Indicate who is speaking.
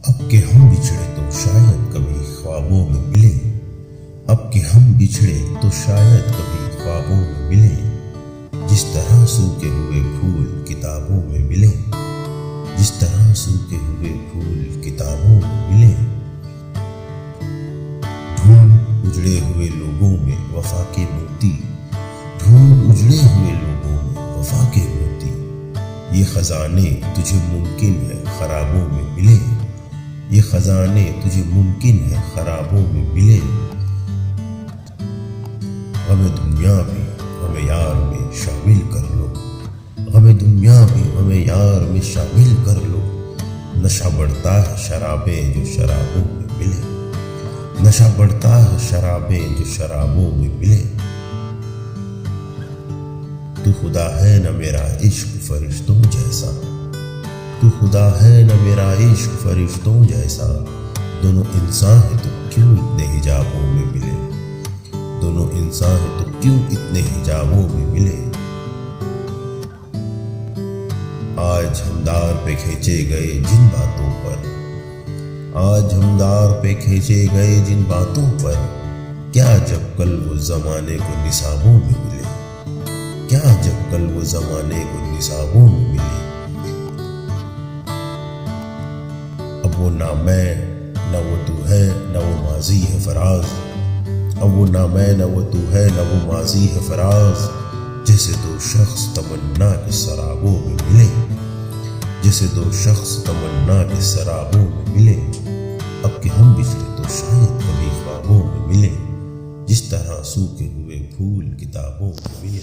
Speaker 1: اب کہ ہم بچھڑے تو شاید کبھی خوابوں میں ملیں، اب کہ ہم بچھڑے تو شاید کبھی خوابوں میں ملیں، جس طرح سوکھے ہوئے پھول کتابوں میں ملیں، جس طرح سوکھے ہوئے پھول کتابوں میں ملیں۔ ڈھونڈ اجڑے ہوئے لوگوں میں وفا کے موتی، ڈھونڈ اجڑے ہوئے لوگوں میں وفا کے موتی، یہ خزانے تجھے ممکن ہے خرابوں میں ملیں، یہ خزانے تجھے ممکن ہے خرابوں میں ملے۔ غم دنیا بھی ہمیں یار میں شامل کر لو، غم دنیا بھی ہمیں یار میں شامل کر لو، نشہ بڑھتا ہے شرابیں جو شرابوں میں ملے، نشہ بڑھتا ہے شرابیں جو شرابوں میں ملے۔ تو خدا ہے نہ میرا عشق فرشتوں جیسا، تو خدا ہے نہ میرا عشق فرشتوں جیسا، دونوں انسان ہیں تو کیوں اتنے حجابوں میں ملے، دونوں انسان ہیں تو کیوں اتنے حجابوں میں ملے۔ آج ہم دار پہ کھینچے گئے جن باتوں پر، آج ہم دار پہ کھینچے گئے جن باتوں پر، کیا جب کل وہ زمانے کو نصابوں میں ملے، کیا جب کل وہ زمانے کو نصابوں میں ملے۔ اب وہ نہ میں نہ وہ تو ہے نہ وہ ماضی ہے فراز، اب وہ نہ میں نہ وہ تو ہے نہ وہ ماضی ہے فراز، جیسے دو شخص تمنا کے سرابوں میں ملے، جیسے دو شخص تمنا کے سرابوں میں ملے۔ اب کہ ہم بچھڑے تو شاید کبھی خوابوں میں ملے، جس طرح سوکھے ہوئے پھول کتابوں میں ملے۔